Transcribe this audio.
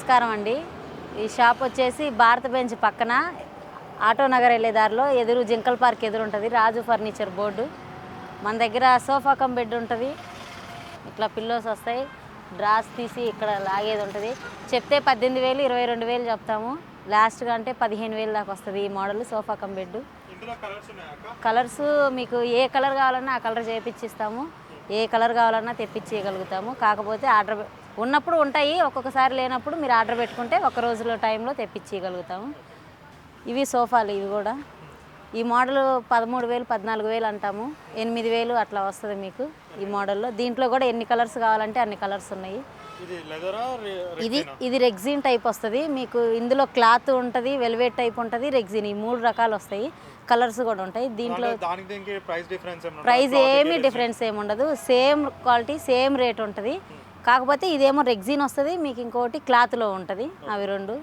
నమస్కారం అండి. ఈ షాప్ వచ్చేసి భారత బెంచ్ పక్కన ఆటో నగర్ వెళ్ళే దారిలో ఎదురు జింకల్ పార్క్ ఎదురు ఉంటుంది. రాజు ఫర్నిచర్ బోర్డు. మన దగ్గర సోఫా కమ్ బెడ్ ఉంటుంది. ఇట్లా పిల్లోస్ వస్తాయి. డ్రాస్ తీసి ఇక్కడ లాగేది ఉంటుంది. చెప్తే 18,000 22,000 చెప్తాము. లాస్ట్గా అంటే 15,000 దాకా వస్తుంది ఈ model sofa cum bed. Colours మీకు ఏ కలర్ కావాలన్నా ఆ కలర్ చేయించిస్తాము. ఏ కలర్ కావాలన్నా తెప్పించగలుగుతాము. కాకపోతే ఆర్డర్ ఉన్నప్పుడు ఉంటాయి, ఒక్కొక్కసారి లేనప్పుడు మీరు ఆర్డర్ పెట్టుకుంటే ఒక రోజులో టైంలో తెప్పించగలుగుతాము. ఇవి సోఫాలు, ఇవి కూడా ఈ మోడల్ 13,000 14,000 అంటాము. 8,000 అట్లా వస్తుంది మీకు ఈ మోడల్లో. దీంట్లో కూడా ఎన్ని కలర్స్ కావాలంటే అన్ని కలర్స్ ఉన్నాయి. ఇది రెగ్జిన్ టైప్ వస్తుంది మీకు. ఇందులో క్లాత్ ఉంటుంది, వెల్వెట్ టైప్ ఉంటుంది, రెగ్జిన్, ఈ 3 రకాలు వస్తాయి. కలర్స్ కూడా ఉంటాయి దీంట్లో. ప్రైస్ ఏమీ డిఫరెన్స్ ఏమి ఉండదు. సేమ్ క్వాలిటీ సేమ్ రేట్ ఉంటుంది. కాకపోతే ఇదేమో రెగ్జిన్ వస్తుంది, మీకు ఇంకోటి క్లాత్లో ఉంటుంది. అవి రెండు